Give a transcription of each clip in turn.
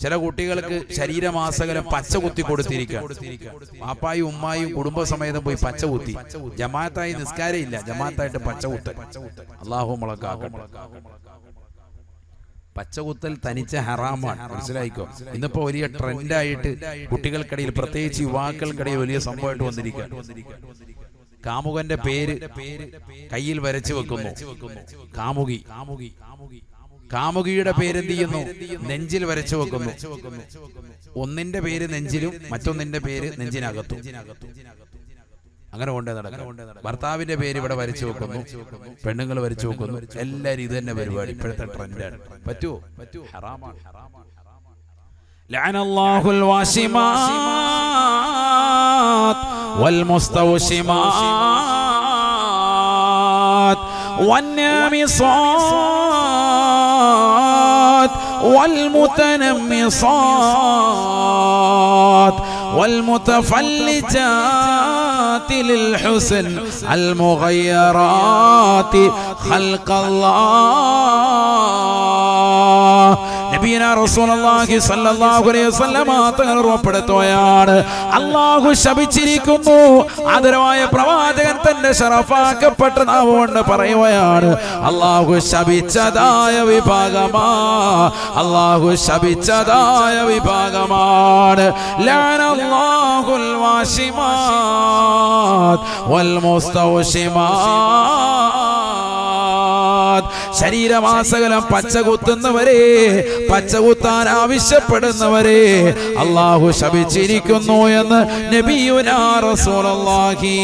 ചില കുട്ടികൾക്ക് ശരീരമാസകലം പച്ച കുത്തി കൊടുത്തിരിക്കുക. വാപ്പായും ഉമ്മായും കുടുംബസമേതം പോയി പച്ച കുത്തി. ജമാഅത്തായി നിസ്കാരം ഇല്ല, ജമാഅത്തായിട്ട് പച്ച കുത്തൽ. അല്ലാഹു മുളക്കാക്കട്ടെ. പച്ചകുത്തൽ തനിച്ച ഹറാമാണ്, മനസ്സിലായിക്കോ. ഇന്നിപ്പോ വലിയ ട്രെൻഡായിട്ട് കുട്ടികൾക്കിടയിൽ, പ്രത്യേകിച്ച് യുവാക്കൾക്കിടയിൽ വലിയ സംഭവമായിട്ട് വന്നിരിക്കുക. കാമുകന്റെ പേര് കയ്യിൽ വരച്ചു വെക്കുന്നു. കാമുകിയുടെ പേരെന്ത് ചെയ്യുന്നു? നെഞ്ചിൽ വരച്ചു വെക്കുന്നു. ഒന്നിന്റെ പേര് നെഞ്ചിലും മറ്റൊന്നിന്റെ പേര് നെഞ്ചിനകത്തും. അങ്ങനെ കൊണ്ടേ നടക്കും. ഭർത്താവിന്റെ പേര് ഇവിടെ വരച്ചു വെക്കുന്നു, പെണ്ണുങ്ങൾ വരച്ചു വെക്കുന്നു. എല്ലാരും ഇത് തന്നെ പരിപാടി, ഇപ്പോഴത്തെ ട്രെൻഡാണ്. പറ്റുമോ? ഹറാമാണ്. ലഅനല്ലാഹുൽ വാശിമാത് വൽ മുസ്തവശിമാത് വന്നാമിസാത് വൽ മുതനമ്മിസാത് വൽ മുതഫല്ലിജാത് للحسن المغيرات خلق الله. നബിയന റസൂലുള്ളാഹി സ്വല്ലല്ലാഹു അലൈഹി വസല്ലം തങ്ങൾ ഉറപ്പെടുത്തുകയാണ്, അല്ലാഹു ശപിച്ചിരിക്കുന്നു. ആദരവായ പ്രവാചകൻ തന്റെ ശറഫാക്കപ്പെട്ട നാവ് കൊണ്ട് പറയുകയാണ്, അല്ലാഹു ശപിച്ചതായ വിഭാഗമാണ്. ലഅനല്ലാഹുൽ വാശിമാത് വൽ മുസ്തവശിമാത്. ശരീരമാസകലം പച്ചകുത്തുന്നവരെ, പച്ചകുത്താൻ ആവശ്യപ്പെടുന്നവരെ അല്ലാഹു ശപിച്ചിരിക്കുന്നു എന്ന് നബിയുനാ റസൂലുള്ളാഹി.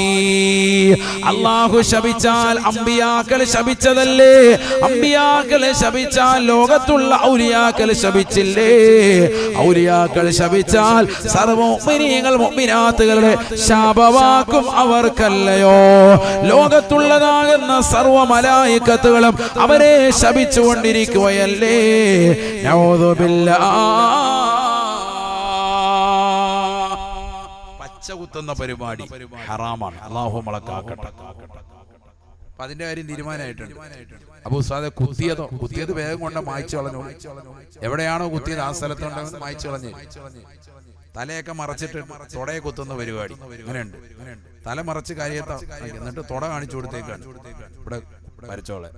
അല്ലാഹു ശപിച്ചാൽ അമ്പിയാക്കൾ ശപിച്ചതല്ലേ? അമ്പിയാക്കൾ ശപിച്ചാൽ ലോകത്തുള്ള ഔലിയാക്കൾ ശപിച്ചില്ലേ? ഔലിയാക്കൾ ശപിച്ചാൽ സർവ്വ മുഅ്മിനീങ്ങൾ മുഅ്മിനാത്തുകളുടെ ശാപവാക്കും അവർക്കല്ലയോ? ലോകത്തുള്ളതാകുന്ന സർവ്വ മലായികത്തുകളും അവരെ ശപിച്ചുകൊണ്ടിരിക്കുകയല്ലേ? നഊദു ബില്ലാഹ്. പച്ച കുത്തുന്ന പരിപാടി ഹറാമാണ്. അല്ലാഹു മലക്കാക്കട്ടെ. അപ്പൊ അതിന്റെ കാര്യം തീരുമാനമായിട്ടുണ്ട്. അപ്പൊ ഉസ്താദെ കുത്തിയത് വേഗം കൊണ്ട് മായ്ച്ചു കളഞ്ഞു. എവിടെയാണോ കുത്തിയത് ആ സ്ഥലത്തുണ്ടെന്ന് മായ്ച്ചു കളഞ്ഞ് തലയൊക്കെ മറച്ചിട്ട് തൊടയെ കുത്തുന്ന പരിപാടി അങ്ങനെയുണ്ട്. തല മറച്ച് കാര്യത്ത എന്നിട്ട് തൊട കാണിച്ചു കൊടുത്തേക്കാണ്. ഇവിടെ വരച്ചോളെ.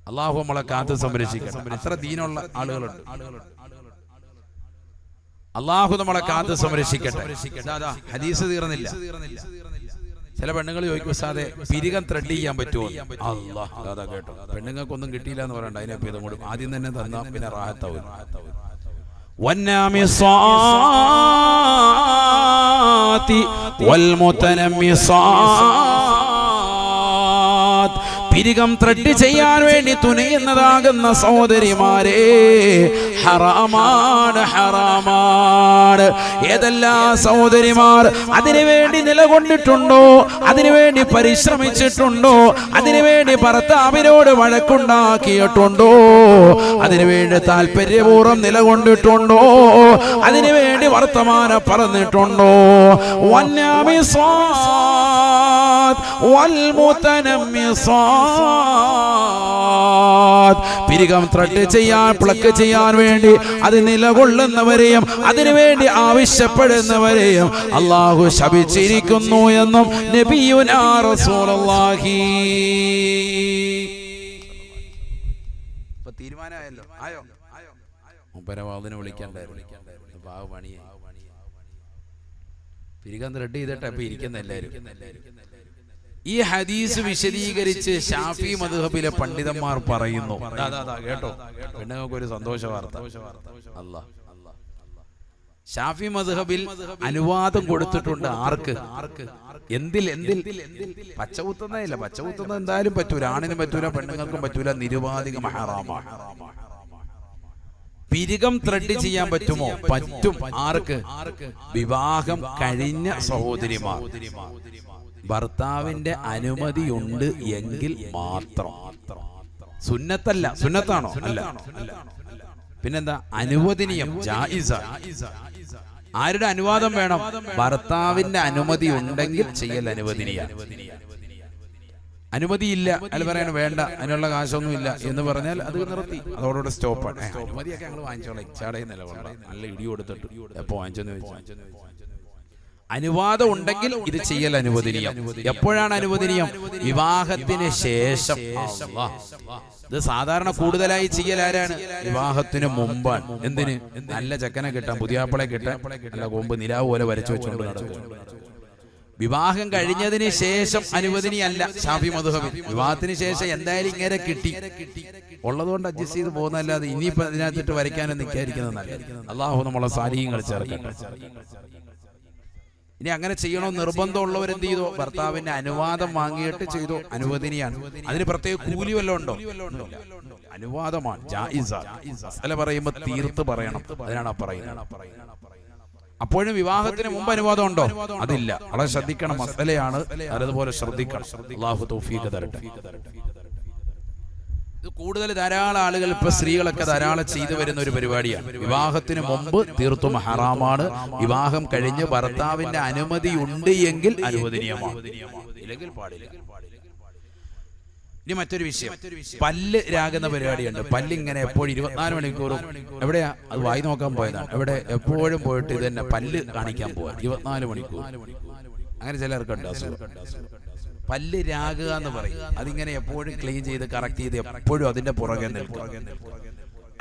അല്ലാഹു നമ്മളെ കാത്ത് സംരക്ഷിക്കണം. അത്ര ദീനുള്ള ആളുകളുണ്ട്. അല്ലാഹു നമ്മളെ കാത്ത് സംരക്ഷിക്കട്ടെ. ഹദീസ് തീർന്നില്ല. ചില പെണ്ണുങ്ങൾ ചോദിക്കും, ഉസ്താദേ പിരികം ത്രെഡ് ചെയ്യാൻ പറ്റുമോ? അല്ലാഹ് അതാ കേട്ടോ, പെണ്ണുങ്ങൾക്കൊന്നും കിട്ടിയില്ല എന്ന് പറയണ്ട. അതിനെ ഇതും കൂടി ആദ്യം തന്നെ തന്നാ പിന്നെ റാഹത്താവും. വന്നാമിസാതി വൽ മുതനമ്മിസാത്. പിരികം ത്രെഡ് ചെയ്യാൻ വേണ്ടി തുനിയുന്നതാകുന്ന സഹോദരിമാരെ ഹറാമാണ്. ഏതെല്ലാ സഹോദരിമാർ അതിനുവേണ്ടി നിലകൊണ്ടിട്ടുണ്ടോ, അതിനുവേണ്ടി പരിശ്രമിച്ചിട്ടുണ്ടോ, അതിനുവേണ്ടി ഭർത്താവിനോട് വഴക്കുണ്ടാക്കിയിട്ടുണ്ടോ, അതിനുവേണ്ടി താല്പര്യപൂർവ്വം നിലകൊണ്ടിട്ടുണ്ടോ, അതിനുവേണ്ടി വർത്തമാനം പറഞ്ഞിട്ടുണ്ടോ? വന്നാമിസാത് വൽ മുതനമ്മിസാത്. പിരികം ത്രെഡ് ചെയ്യാൻ, പ്ലക്ക് ചെയ്യാൻ വേണ്ടി അത് നിലകൊള്ളുന്നവരെയും അതിനുവേണ്ടി ആവശ്യപ്പെടുന്നവരെയും അല്ലാഹു ശപിച്ചിരിക്കുന്നു എന്നും നബിയുനാ റസൂലുള്ളാഹി. തീരുമാനമായല്ലോ. ആയോ? മുപ്പരവാദിനെ വിളിക്കണ്ടായിരുന്നു. പിരികം ത്രെഡ് ചെയ്തിട്ട് അപ്പൊ ഇരിക്കുന്ന എല്ലാവരും. ഈ ഹദീസ് വിശദീകരിച്ച് ഷാഫി മദ്ഹബിലെ പണ്ഡിതന്മാർ പറയുന്നു, കേട്ടോ പെണ്ണുങ്ങൾക്ക് ഒരു സന്തോഷ വാർത്ത. അല്ലാഹ് ഷാഫി മദ്ഹബിൽ അനുവാദം കൊടുത്തിട്ടുണ്ട്. ആർക്ക്? എന്തിൽ? പച്ചകുത്തുന്നതില്ല. പച്ചകുത്തുന്നത് എന്തായാലും പറ്റൂല, ആണിനും പറ്റൂല, പെണ്ണുങ്ങൾക്കും പറ്റൂല, നിരുപാധികം ഹറാമാണ്. പിരികം ത്രെഡ് ചെയ്യാൻ പറ്റുമോ? പറ്റും. ആർക്ക്? വിവാഹം കഴിഞ്ഞ സഹോദരിമാർ. ഭർത്താവിന്റെ അനുമതിയുണ്ട് എങ്കിൽ മാത്രം. സുന്നത്തല്ല. സുന്നത്താണോ? അല്ല. പിന്നെന്താ? അനുവദനീയം, ജായിസ. ആരുടെ അനുവാദം വേണം? ഭർത്താവിന്റെ അനുമതി ഉണ്ടെങ്കിൽ ചെയ്യൽ അനുവദനീയ. അനുമതിയില്ല, അയാൾ പറയാണ് വേണ്ട, അതിനുള്ള കാശൊന്നും ഇല്ല എന്ന് പറഞ്ഞാൽ അത് നിർത്തി, അതോടുകൂടെ സ്റ്റോപ്പാണ്. അനുമതിയൊക്കെ ഞങ്ങൾ വാങ്ങിച്ചോളാം, ഇച്ചാടേ നിലകൊള്ള നല്ല ഇടി കൊടുത്തിട്ട് എപ്പോ വാങ്ങിച്ചെന്ന് ചോദിച്ചു. അനുവാദം ഉണ്ടെങ്കിൽ ഇത് ചെയ്യൽ അനുവദനീയം. എപ്പോഴാണ് അനുവദനീയം? വിവാഹത്തിന് ശേഷം. ഇത് സാധാരണ കൂടുതലായി ചെയ്യൽ ആരാണ്? വിവാഹത്തിന് മുമ്പാണ്. എന്തിന്? നല്ല ചെക്കനെ കിട്ടാൻ, പുതിയാപ്പിളെ കിട്ടാൻ, നല്ല കൊമ്പ് നിലാവ് പോലെ വരച്ചു വെച്ചുകൊണ്ട് നടക്കുക. വിവാഹം കഴിഞ്ഞതിന് ശേഷം അനുവദനീയമല്ല ശാഫി മദ്ഹബിൽ. വിവാഹത്തിന് ശേഷം എന്തായാലും ഇങ്ങനെ കിട്ടി ഉള്ളതുകൊണ്ട് അഡ്ജസ്റ്റ് ചെയ്ത് പോകുന്നതല്ലാതെ ഇനിയിപ്പോ അതിനകത്തിട്ട് വരയ്ക്കാനും നിൽക്കാതിരിക്കുന്നത് നല്ലത്. അള്ളാഹു നമ്മളെ സാലിഹ്യങ്ങൾ ചേർക്കട്ടെ. ഇനി അങ്ങനെ ചെയ്യണോ നിർബന്ധമുള്ളവരെന്ത് ചെയ്തോ? ഭർത്താവിന്റെ അനുവാദം വാങ്ങിയിട്ട് ചെയ്തോ, അനുവദനീയാണ്. അതിന് പ്രത്യേക കൂലി വല്ലതും ഉണ്ടോ? അനുവാദമാണ്, ജായിസാണ്. പറയുമ്പോ തീർത്ത് പറയണം, അതിനാണ് പറയുന്നത്. അപ്പോഴും വിവാഹത്തിന് മുമ്പ് അനുവാദം ഉണ്ടോ? അതില്ല. വളരെ ശ്രദ്ധിക്കണം, മസലയാണ്. അതുപോലെ ശ്രദ്ധിക്കണം. അല്ലാഹു തൗഫീഖ് തരട്ടെ. ഇത് കൂടുതൽ ധാരാളം ആളുകൾ, ഇപ്പൊ സ്ത്രീകളൊക്കെ ധാരാളം ചെയ്തു വരുന്ന ഒരു പരിപാടിയാണ്. വിവാഹത്തിന് മുമ്പ് തീർത്തും ഹറാമാണ്. വിവാഹം കഴിഞ്ഞ് ഭർത്താവിന്റെ അനുമതി ഉണ്ട് എങ്കിൽ അനുവദനീയമാണ്, ഇല്ലെങ്കിൽ പാടില്ല. ഇനി മറ്റൊരു വിഷയം, പല്ല് രാകുന്ന പരിപാടിയുണ്ട്. പല്ലിങ്ങനെ എപ്പോഴും 24 മണിക്കൂറും എവിടെയാ? അത് വായി നോക്കാൻ പോയതാണ്. എവിടെ? എപ്പോഴും പോയിട്ട് ഇത് തന്നെ പല്ല് കാണിക്കാൻ പോവാ 24 മണിക്കൂർ. അങ്ങനെ ചിലർക്കുണ്ട് അസുഖം. പല്ല് രാകുക എന്ന് പറയും. അതിങ്ങനെ എപ്പോഴും ക്ലീൻ ചെയ്ത് കറക്റ്റ് ചെയ്ത് എപ്പോഴും അതിന്റെ പുറകെ നിൽക്കും.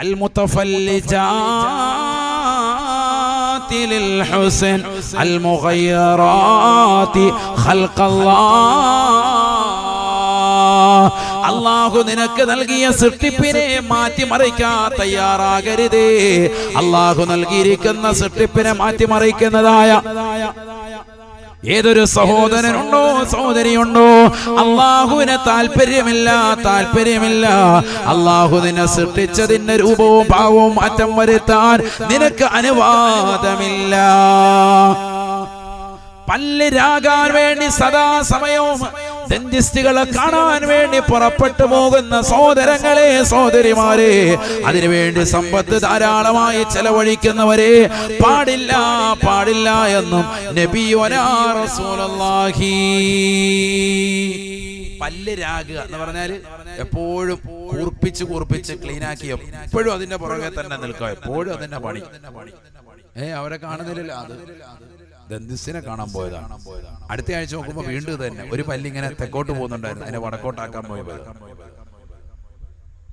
المتفلجات للحسن المغيرات خلق الله. അല്ലാഹു നിനക്ക് നൽകിയ സൃഷ്ടിപ്പിനെ മാറ്റിമറിക്കാൻ തയ്യാറാകരുതേ. അല്ലാഹു നൽകിയിരിക്കുന്ന സൃഷ്ടിപ്പിനെ മാറ്റിമറിക്കുന്നതായ ഏതൊരു സഹോദരനുണ്ടോ, സഹോദരിയുണ്ടോ, അല്ലാഹുവിനെ താല്പര്യമില്ല. അല്ലാഹു നിന്നെ സൃഷ്ടിച്ചതിന്റെ രൂപവും ഭാവവും മാറ്റം വരുത്താൻ നിനക്ക് അനുവാദമില്ല. പല്ല് രാകാൻ വേണ്ടി സദാസമയവും ഡെന്റിസ്റ്റുകളെ കാണാൻ വേണ്ടി പുറപ്പെട്ടു പോകുന്ന സഹോദരങ്ങളെ, സഹോദരിമാരെ, അതിനുവേണ്ടി സമ്പത്ത് ധാരാളമായി ചെലവഴിക്കുന്നവരെ പാടില്ല എന്നും നബിയുനാ റസൂലുള്ളാഹി. പല്ല് രാകുക എന്ന് പറഞ്ഞാല് എപ്പോഴും കൂർപ്പിച്ച് ക്ലീനാക്കി എപ്പോഴും അതിന്റെ പുറകെ തന്നെ നിൽക്കുക, എപ്പോഴും അതിന്റെ പണി. അവരെ കാണുന്നില്ലല്ലോ. അത് ദന്തിസ്റ്റിനെ കാണാൻ പോയതാണ്. അടുത്ത ആഴ്ച നോക്കുമ്പോ വീണ്ടും ഇത് തന്നെ. ഒരു പല്ലിങ്ങനെ തെക്കോട്ട് പോകുന്നുണ്ടായിരുന്നു, അതിനെ വടക്കോട്ടാക്കാൻ പോയത്.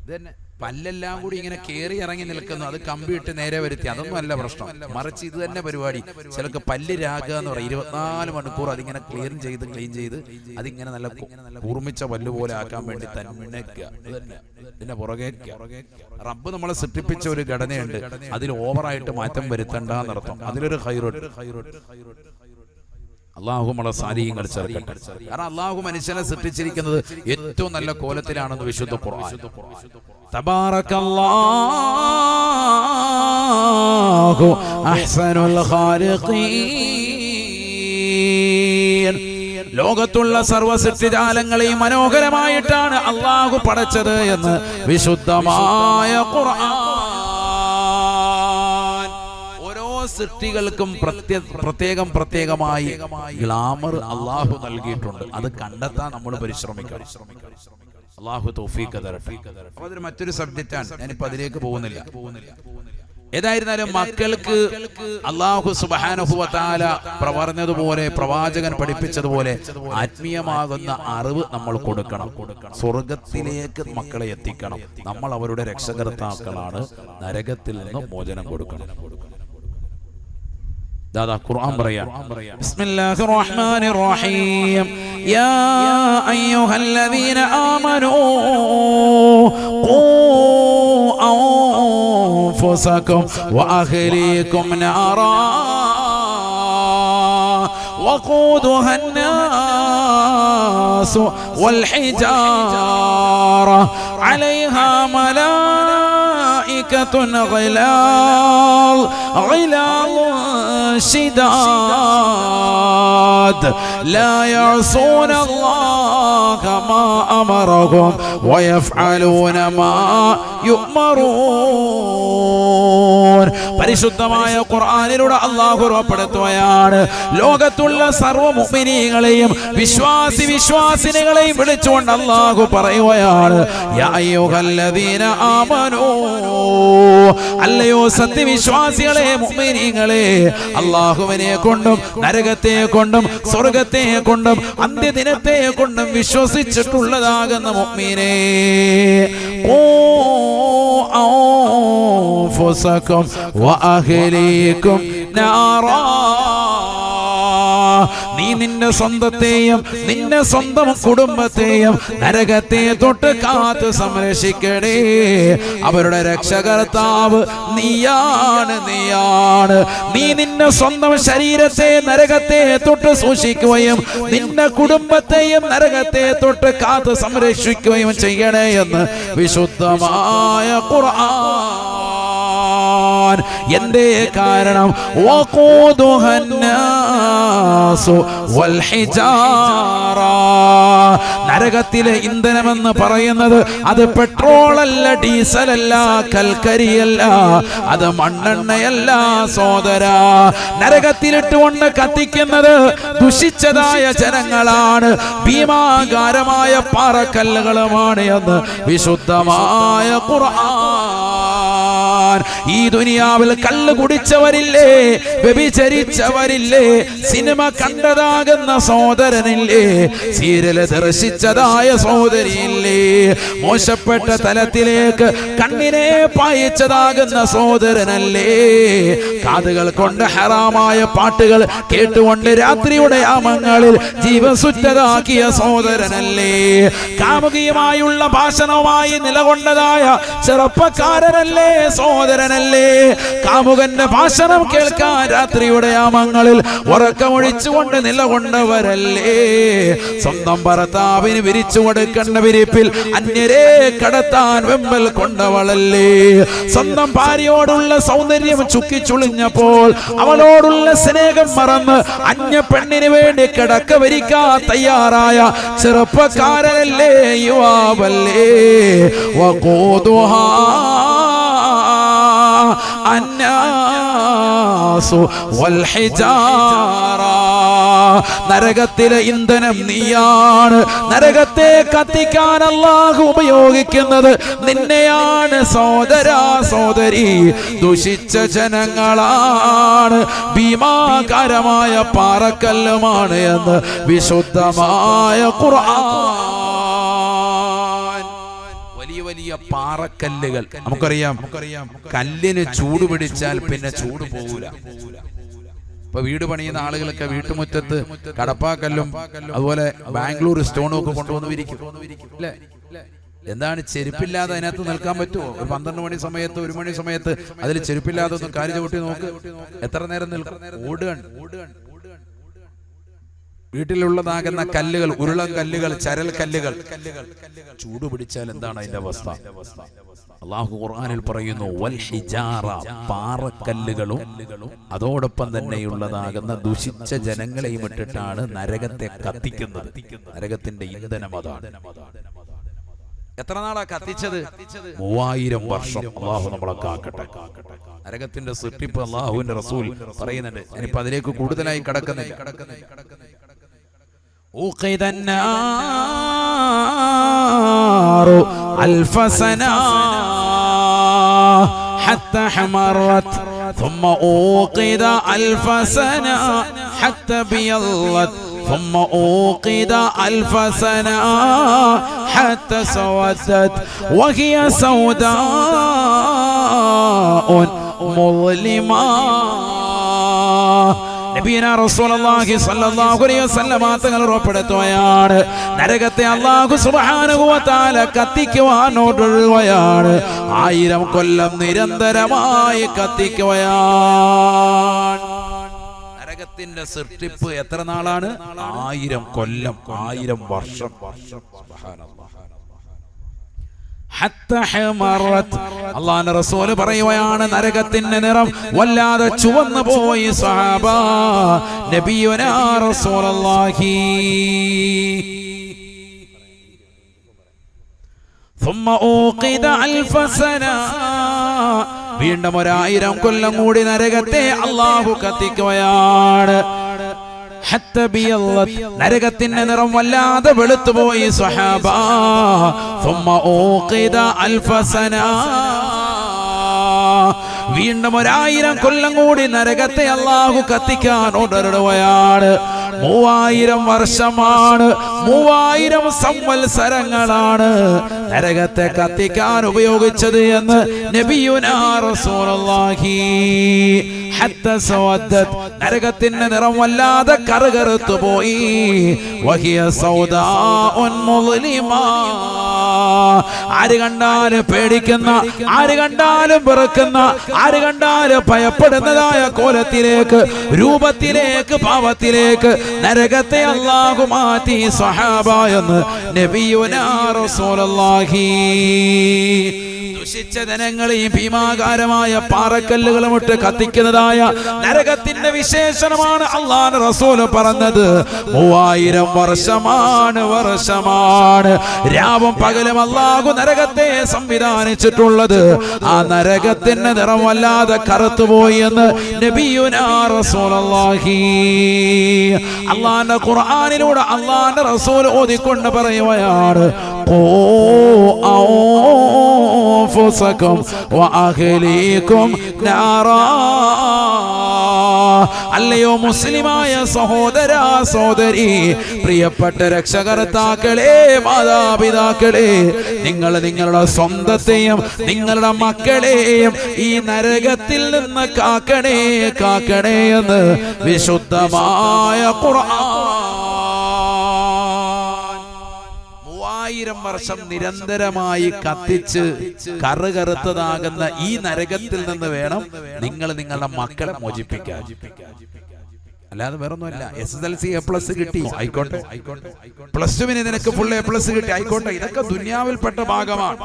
ഇത് തന്നെ പല്ലെല്ലാം കൂടി ഇങ്ങനെ കേറി ഇറങ്ങി നിൽക്കുന്നു. അത് കമ്പിയിട്ട് നേരെ വരുത്തി, അതൊന്നും അല്ല പ്രശ്നം. മറിച്ച് ഇത് തന്നെ പരിപാടി. ചിലർക്ക് പല്ല് രാകുക എന്ന് പറയും. 24 മണിക്കൂർ അതിങ്ങനെ ക്ലീൻ ചെയ്ത് അതിങ്ങനെ നല്ല കൂർമിച്ച പല്ല് പോലെ ആക്കാൻ വേണ്ടി തന്നെ ഇതിന്റെ പുറകെ. റബ്ബ് നമ്മളെ സൃഷ്ടിപ്പിച്ച ഒരു ഘടനയുണ്ട്, അതിൽ ഓവറായിട്ട് മാറ്റം വരുത്തണ്ടെന്നർത്ഥം. അതിലൊരു ഖൈറുണ്ട്. അല്ലാഹു നമ്മളെ സാലിഹ്യങ്ങൾ ചേർക്കട്ടെ. കാരണം അല്ലാഹു മനുഷ്യനെ സൃഷ്ടിച്ചിരിക്കുന്നത് ഏറ്റവും നല്ല കോലത്തിലാണെന്ന് വിശുദ്ധ ഖുർആൻ. തബാറകല്ലാഹു അഹ്സനുൽ ഖാലിഖീൻ. ലോകത്തുള്ള സർവ്വ സൃഷ്ടിജാലങ്ങളെയും മനോഹരമായിട്ടാണ് അല്ലാഹു പടച്ചത് എന്ന് വിശുദ്ധമായ ഖുർആൻ. സൃഷ്ടികൾക്കും പ്രത്യേകമായി ഗ്ലാമർ അല്ലാഹു നൽകിയിട്ടുണ്ട്. അത് കണ്ടെത്താൻ നമ്മൾ പരിശ്രമിക്കണം. അല്ലാഹു തൗഫീഖ് തരട്ടെ. അതൊരു മറ്റൊരു സബ്ജക്റ്റാണ്, ഞാനിപ്പോ അതിലേക്ക് പോകുന്നില്ല. ഏതായിരുന്നാലും മക്കൾക്ക് അല്ലാഹു സുബ്ഹാനഹു വ തആല പറഞ്ഞതുപോലെ, പ്രവാചകൻ പഠിപ്പിച്ചതുപോലെ ആത്മീയമാകുന്ന അറിവ് നമ്മൾ കൊടുക്കണം. സ്വർഗത്തിലേക്ക് മക്കളെ എത്തിക്കണം. നമ്മൾ അവരുടെ രക്ഷകർത്താക്കളാണ്. നരകത്തിൽ നിന്ന് മോചനം കൊടുക്കണം. ദാദാ ഖുർആൻ പറയാം. ബിസ്മില്ലാഹിർ റഹ്മാനിർ റഹീം. യാ അയ്യുഹല്ലദീന ആമനൂ ഖൂ അൻഫുസകും വഅഹ്ലീകും നാറാ وقودها الناس والحجارة عليها ملائكة غلاظ شداد لا يعصون الله ما أمرهم ويفعلون ما يؤمرون. പരിശുദ്ധമായ ഖുർആനിലൂടെ അല്ലാഹു ഉറപ്പെടുത്തുകയാണ്, ലോകത്തുള്ള സർവ്വ മുഅ്മിനീങ്ങളെയും വിശ്വാസിനികളെയും വിളിച്ചുകൊണ്ട് അല്ലാഹു പറയുകയാണ്, യാ അയ്യുഹല്ലദീന ആമനൂ, അല്ലയോ സത്യവിശ്വാസികളെ, മുഅ്മിനീങ്ങളെ, അല്ലാഹുവിനെ കൊണ്ടും നരകത്തെ കൊണ്ടും സ്വർഗത്തെ കൊണ്ടും അന്ത്യദിനത്തെ കൊണ്ടും വിശ്വസിച്ചിട്ടുള്ളതാകുന്ന മുഅ്മിനേ, അൻഫുസകും വഅഹ്ലീകും നാറാ, നീ നിന്റെ സ്വന്തത്തെയും നിന്റെ സ്വന്തം കുടുംബത്തെയും നരകത്തെ തൊട്ട് കാത്ത് സംരക്ഷിക്കണേ. അവരുടെ രക്ഷകർത്താവ് നീയാണ്. നീ നിന്റെ സ്വന്തം ശരീരത്തെ നരകത്തെ തൊട്ട് സൂക്ഷിക്കുകയും നിന്റെ കുടുംബത്തെയും നരകത്തെ തൊട്ട് കാത്ത് സംരക്ഷിക്കുകയും ചെയ്യണേ എന്ന് വിശുദ്ധമായ ഖുർആൻ. എന്തേ കാരണം? നരകത്തിലെ ഇന്ധനമെന്ന് പറയുന്നത് അത് പെട്രോളല്ല, ഡീസലല്ല, കൽക്കരിയല്ല, അത് മണ്ണെണ്ണയല്ല സോദരാ. നരകത്തിലിട്ടുകൊണ്ട് കത്തിക്കുന്നത് ദുഷിച്ചതായ ജനങ്ങളാണ്, ഭീമാകാരമായ പാറക്കല്ലുകളുമാണ് എന്ന് വിശുദ്ധമായ ഖുർആൻ. ഈ ദുനിയാവിൽ കള്ള് കുടിച്ചവരില്ലേ, വ്യഭിചരിച്ചവരില്ലേ, സിനിമ കണ്ടതാകുന്ന സഹോദരനില്ലേ, സീരിയൽ ദർശിച്ചതായ സഹോദരിയില്ലേ, മോശപ്പെട്ട തലത്തിലേക്ക് കണ്ണിനെ പായിച്ചതാകുന്ന സഹോദരനല്ലേ, കാതുകൾ കൊണ്ട് ഹറാമായ പാട്ടുകൾ കേട്ടുകൊണ്ട് രാത്രിയുടെ യാമങ്ങളിൽ ജീവൻ സുറ്റതാക്കിയ സഹോദരനല്ലേ, കാമുകിയുമായുള്ള ഭാഷണവുമായി നിലകൊണ്ടതായ ചെറുപ്പക്കാരനല്ലേ, സഹോദരനല്ലേ, കാമുകന്റെ ഭാഷണം കേൾക്കാൻ രാത്രിയുടെ യാമങ്ങളിൽ ഉറക്കമൊഴിച്ചുകൊണ്ട് നിലകൊണ്ടവരല്ലേ, സ്വന്തം ഭർത്താവിന് വിരിച്ചു കൊടുക്കേണ്ട വിരിപ്പിൽ അന്യരെ കടത്താൻ വെമ്പൽ കൊണ്ടവളല്ലേ, സ്വന്തം ഭാര്യയോടുള്ള സൗന്ദര്യം ചുക്കിച്ചുളിഞ്ഞപ്പോൾ അവളോടുള്ള സ്നേഹം മറന്ന് അന്യ പെണ്ണിന് വേണ്ടി കിടക്ക വരിക്കാൻ തയ്യാറായ ചെറുപ്പക്കാരനല്ലേ, യുവാവല്ലേ. വഖൂദുഹാ അന്നാസു വൽ ഹിജാറ, നരകത്തിലെ ഇന്ധനം നീയാണ്. നരകത്തെ കത്തിക്കാൻ അല്ലാഹു ഉപയോഗിക്കുന്നത് നിന്നെയാണ് സഹോദരാ, സഹോദരി. ദുഷിച്ച ജനങ്ങളാണ്, ഭീമാകാരമായ പാറക്കല്ലുമാണ് എന്ന് വിശുദ്ധമായ ഖുർആൻ. വലിയ പാറക്കല്ലുകൾ നമുക്കറിയാം, കല്ലിന് ചൂട് പിടിച്ചാൽ പിന്നെ ചൂട് പോകൂല. ഇപ്പൊ വീട് പണിയുന്ന ആളുകളൊക്കെ വീട്ടുമുറ്റത്ത് കടപ്പാക്കല്ലും അതുപോലെ ബാംഗ്ലൂർ സ്റ്റോണും ഒക്കെ കൊണ്ടുവന്ന് വിരിക്കും അല്ലേ? എന്താണ്, ചെരുപ്പില്ലാതെ അതിനകത്ത് നിൽക്കാൻ പറ്റുമോ? ഒരു 12 മണി സമയത്ത് 1 മണി സമയത്ത് അതിൽ ചെരുപ്പില്ലാതെ ഒന്ന് കാര്യം ചവിട്ടി നോക്ക്, എത്ര നേരം നിൽക്കും? ഓടുകയാണ്. വീട്ടിലുള്ളതാകുന്ന കല്ലുകൾ, ഉരുളൻ കല്ലുകൾ, ചരൽ കല്ലുകൾ ചൂട് പിടിച്ചാൽ എന്താണ് അതിന്റെ അവസ്ഥ? അല്ലാഹു ഖുർആനിൽ പറയുന്നു, വൽ ഹിജാറ, പാറക്കല്ലുകളും അതോടൊപ്പം തന്നെയുള്ളതാകുന്ന ദുഷിച്ച ജനങ്ങളെയും ഇട്ടിട്ടാണ് നരകത്തെ കത്തിക്കുന്നത്. നരകത്തിന്റെ ഇന്ധനം അതാണ്. എത്ര നാളാ കത്തിച്ചത്? 3000 വർഷം. അല്ലാഹു നമ്മളെ കാക്കട്ടെ. നരകത്തിന്റെ സൃഷ്ടിപ്പ് അല്ലാഹുവിന്റെ റസൂൽ പറയുന്നുണ്ട്. ഞാനിപ്പോ അതിലേക്ക് കൂടുതലായി കടക്കുന്നില്ല. أوقد النار 1000 سنة حتى حمرت ثم أوقد 1000 سنة حتى بيضت ثم أوقد 1000 سنة حتى سودت وهي سوداء مظلمة. നബിയനാ റസൂലുള്ളാഹി സ്വല്ലല്ലാഹു അലൈഹി വസല്ലം തങ്ങൾ ഉറപ്പെടുത്തുകയാണ്, നരകത്തെ അല്ലാഹു സുബ്ഹാനഹു വ തആല കത്തിക്കുവാൻ ഓടുകയാണ്. 1000 കൊല്ലം നിരന്തരമായി കത്തിക്കുകയാണ്. നരകത്തിന്റെ സൃഷ്ടിപ്പ് എത്ര നാളാണ്? 1000 കൊല്ലം, 1000 വർഷം. സുബ്ഹാനല്ലാഹ്. അല്ലാഹുവിന്റെ റസൂൽ പറയുകയാണ്, നരകത്തിന്റെ നിറം വല്ലാതെ ചുവന്നു പോയി സഹാബ. നബിയുനാ റസൂലുള്ളാഹി ثم أوقد 1000 سنة വീണ്ടും 1000 കൊല്ലം കൂടി നരകത്തെ അല്ലാഹു കത്തിക്കുകയാണ്. നരകത്തിന്റെ നിറം വല്ലാതെ വെളുത്തുപോയി സ്വഹാബ. വീണ്ടും 1000 കൊല്ലം കൂടി നരകത്തെ അല്ലാഹു കത്തിക്കാൻ ഓർഡറിടുകയാണ്. 3000 വർഷമാണ്, 3000 സംവത്സരങ്ങളാണ് നരകത്തെ കത്തിക്കാൻ ഉപയോഗിച്ചത് എന്ന് നബിയുനാ റസൂലുള്ളാഹി. ഹത്ത സവദ്ദത്, നരകത്തിന്റെ നിറം വല്ലാതെ കറുകറുത്തു പോയി. വഹിയ സൗദാഉൻ മുസ്ലിമാ, ആര് കണ്ടാലും പേടിക്കുന്ന, ആര് കണ്ടാലും വെറുക്കുന്ന, ആര് കണ്ടാലും ഭയപ്പെടുന്നതായ കോലത്തിലേക്ക്, രൂപത്തിലേക്ക്, ഭാവത്തിലേക്ക് നരകത്തെ അല്ലാഹു മാറ്റി സ്വഹാബ എന്ന് നബിയുനാ റസൂലുള്ളാഹി. ദുഷിച്ച ജനങ്ങളെയും ഭീമാകാരമായ പാറക്കല്ലുകളും ഇട്ട് കത്തിക്കുന്നതായ നരകത്തിന്റെ വിശേഷണമാണ് അല്ലാഹുവിന്റെ റസൂൽ പറഞ്ഞത്. 3000 വർഷമാണ് രാവും പകലും അല്ലാഹു നരകത്തെ സംവിധാനിച്ചിട്ടുള്ളത്. ആ നരകത്തിന്റെ നിറം വല്ലാതെ കറുത്തുപോയി എന്ന് നബിയുനാ റസൂലുള്ളാഹി. അല്ലാഹുവിന്റെ ഖുർആനിലൂടെ അല്ലാഹുവിന്റെ റസൂൽ ഓതിക്കൊണ്ട് പറയുകയാണ്, അല്ലയോ മുസ്ലിമായ സഹോദര സഹോദരി, പ്രിയപ്പെട്ട രക്ഷകർത്താക്കളെ, മാതാപിതാക്കളെ, നിങ്ങൾ നിങ്ങളുടെ സ്വന്തത്തെയും നിങ്ങളുടെ മക്കളെയും ഈ നരകത്തിൽ നിന്ന് കാക്കണേ കാക്കണേ എന്ന് വിശുദ്ധമായ ഖുർആൻ. 1000 വർഷം നിരന്തരമായി കത്തിച്ച് കറുകറുത്തതാകുന്ന ഈ നരകത്തിൽ നിന്ന് വേണം നിങ്ങൾ നിങ്ങളുടെ മക്കളെ മോചിപ്പിക്കാൻ. അല്ലാതെ വേറൊന്നുമല്ല. SSLC A+ കിട്ടി, ആയിക്കോട്ടെ. +2 നിനക്ക് ഫുൾ A+ കിട്ടി, ആയിക്കോട്ടെ. ഇതൊക്കെ ദുനിയാവിൽപ്പെട്ട ഭാഗമാണ്.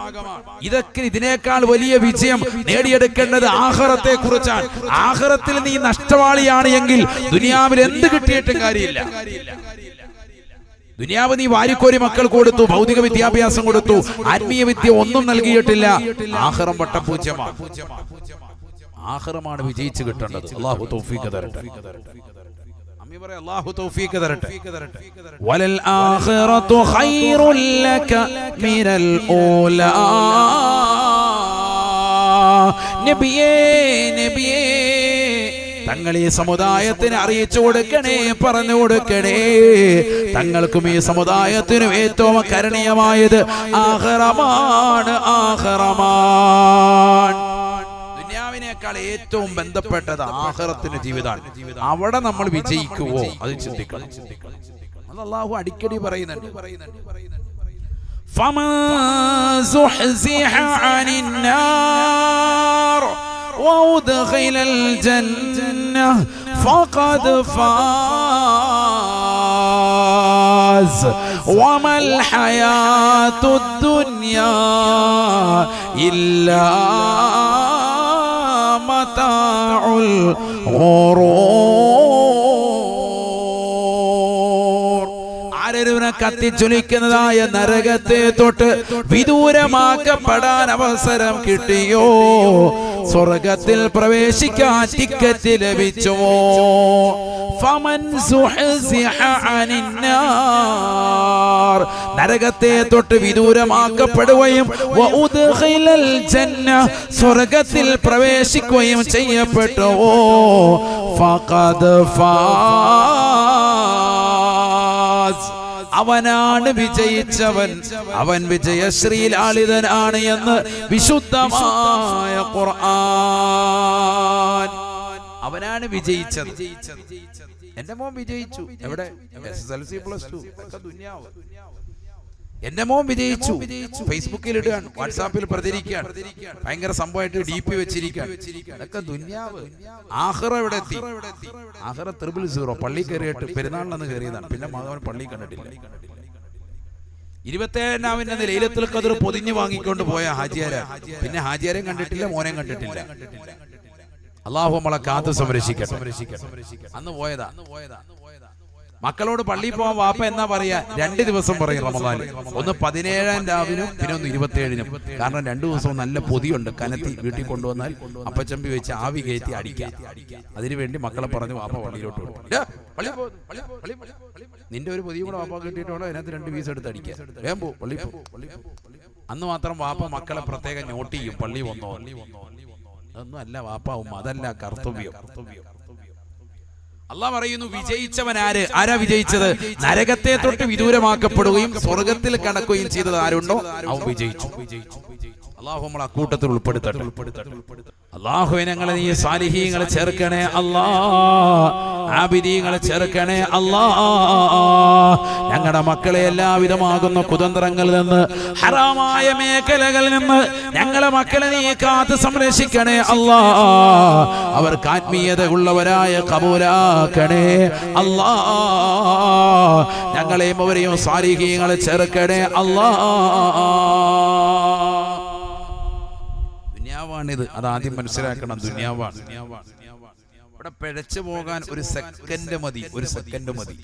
ഇതൊക്കെ ഇതിനേക്കാൾ വലിയ വിജയം നേടിയെടുക്കേണ്ടത് ആഖിറത്തെ കുറിച്ചാണ്. ആഖിറത്തിൽ നീ നഷ്ടവാളിയാണ് എങ്കിൽ ദുനിയാവിൽ എന്ത് കിട്ടിയിട്ടും കാര്യമില്ല. ദുനിയാവ് നീ വാരിക്കോരി മക്കൾ കൊടുത്തു, ഭൗതിക വിദ്യാഭ്യാസം കൊടുത്തു, ആത്മീയ വിദ്യ ഒന്നും നൽകിയിട്ടില്ല. ആഖിറം വട്ടപൂജ്യമാണ്. ആഖിറമാണ് വിജയിച്ചു കിട്ടേണ്ടത്. അല്ലാഹു തൗഫീഖ് തരട്ടെ. അമ്മി പറ, അല്ലാഹു തൗഫീഖ് തരട്ടെ. വലൽ ആഖിറതു ഖൈറുൽ ലക മിനൽ ഊലാ. നബിയേ നബിയേ, തങ്ങൾ ഈ സമുദായത്തിന് അറിയിച്ചു കൊടുക്കണേ, പറഞ്ഞു കൊടുക്കണേ. തങ്ങൾക്കും ഈ സമുദായത്തിനും ഏറ്റവും കരണീയമായത് ആഖിറമാണ്, ആഖിറമാണ്. ദുനിയാവിനേക്കാൾ ഏറ്റവും ബന്ധപ്പെട്ടത് ആഖിറത്തിന്റെ ജീവിതമാണ്. അവിടെ നമ്മൾ വിജയിക്കുവോ അത് ചിന്തിക്കണം. അത് അല്ലാഹു അടിക്കടി പറയുന്നുണ്ട്. ഫമൻ സുഹ്സിഹ അനിന്നാർ وأدخل الجنة فقد فاز وما الحياة الدنيا إلا متاع الغرور. കത്തിച്ചൊലിക്കുന്നതായ നരകത്തെ തൊട്ട് വിദൂരമാക്കപ്പെടാൻ അവസരം കിട്ടിയോ, സ്വർഗത്തിൽ പ്രവേശിക്കാൻ ടിക്കറ്റ് ലഭിച്ചുവോ? ഫമൻ സുഹ്സിഹ അനിന്നാർ, നരകത്തെ തൊട്ട് വിദൂരമാക്കപ്പെടുകയും വഉദ്ഖിലൽ ജന്ന, സ്വർഗത്തിൽ പ്രവേശിക്കുകയും ചെയ്യപ്പെട്ടുവോ, ഫഖദ് ഫാസ്, അവനാണ് വിജയിച്ചവൻ, അവൻ വിജയശ്രീലാളിതനാണ് എന്ന് വിശുദ്ധമായ ഖുർആൻ. അവനാണ് വിജയിച്ചത്. എന്റെ മോൻ വിജയിച്ചു. എവിടെ? SSLC +2 ഒക്കെ ദുനിയാവ്. എന്റെ മോൻ വിജയിച്ചു. ഫേസ്ബുക്കിൽ ഇടുകയാണ്, വാട്സാപ്പിൽ പ്രചരിക്കുകയാണ്, ഭയങ്കര സംഭവമായിട്ട് DP വെച്ചിരിക്കുകയാണ്. അതൊക്കെ ദുനിയാവ്. ആഖിറ എവിടെ എത്തി? ആഖിറ 000 പള്ളി കയറിയിട്ട് പെരുന്നാളിനന്ന് കയറിയതാണ്. പിന്നെ മകൻ പള്ളി കണ്ടിട്ടില്ല. 27-ാം ലൈലത്തുൽ ഖദ്ർ പൊതിഞ്ഞു വാങ്ങിക്കൊണ്ട് പോയ ഹാജിയാര, പിന്നെ ഹാജിയാരെയും കണ്ടിട്ടില്ല, മോനെയും കണ്ടിട്ടില്ല. അല്ലാഹു നമ്മളെ കാത്ത് സംരക്ഷിക്കട്ടെ. അന്ന് പോയതാ. മക്കളോട് പള്ളിയിൽ പോകാൻ വാപ്പ എന്നാ പറയാ? 2 ദിവസം പറയും റമദാനിൽ. ഒന്ന് 17-ാം രാവിനും പിന്നെ ഒന്ന് 27-നും. കാരണം 2 ദിവസവും നല്ല പൊതിയുണ്ട്, കനത്തി വീട്ടിൽ കൊണ്ടുവന്നാൽ അപ്പച്ചമ്പി വെച്ച് ആവി കയറ്റി അടിക്കാം. അതിനുവേണ്ടി മക്കളെ പറഞ്ഞു വാപ്പ പള്ളിയിലോട്ട് വിടും. നിന്റെ ഒരു പൊതിയും കൂടെ വാപ്പ കിട്ടിയിട്ടോ അതിനകത്ത് 2 പീസ് എടുത്ത് അടിക്കാം. വേഗം പോ പള്ളി പോ. അന്ന് മാത്രം വാപ്പ മക്കളെ പ്രത്യേകം നോട്ട് ചെയ്യും, പള്ളി വന്നോ. അതൊന്നും അല്ല വാപ്പ ഉമ്മ, അതല്ല കർത്തവ്യം. അല്ലാഹ് പറയുന്നു വിജയിച്ചവൻ ആര്? ആരാ വിജയിച്ചത്? നരകത്തെ തൊട്ട് വിദൂരമാക്കപ്പെടുകയും സ്വർഗത്തിൽ കടക്കുകയും ചെയ്തത് ആരുണ്ടോ അവൻ വിജയിച്ചു. അല്ലാഹു നമ്മളെ അക്കൂട്ടത്തിൽ ഉൾപ്പെടുത്തട്ടെ. അല്ലാഹുവേ ഞങ്ങളെ നീ സാലിഹീങ്ങളെ ചേർക്കണേ അല്ലാ, ആബിദീങ്ങളെ ചേർക്കണേ അല്ലാ. ഞങ്ങളുടെ മക്കളെ എല്ലാവിധമാകുന്ന കുതന്ത്രങ്ങളിൽ നിന്ന്, ഹറാമായ മേഖലകളിൽ നിന്ന് ഞങ്ങളെ മക്കളെ നീ കാത്ത് സംരക്ഷിക്കണേ അല്ലാ. അവർക്ക് ആത്മീയത ഉള്ളവരായ കബൂലാക്കണേ അല്ലാ. ഞങ്ങളെയും അവരെയും സാലിഹീങ്ങളെ ചേർക്കണേ അല്ലാ. ദുനിയാവാണിത്, അതാദ്യം മനസ്സിലാക്കണം. ദുനിയാവാണ്. ഇവിടെ പിഴച്ചു പോകാൻ ഒരു സെക്കൻഡ് മതി, ഒരു സെക്കൻഡ് മതി.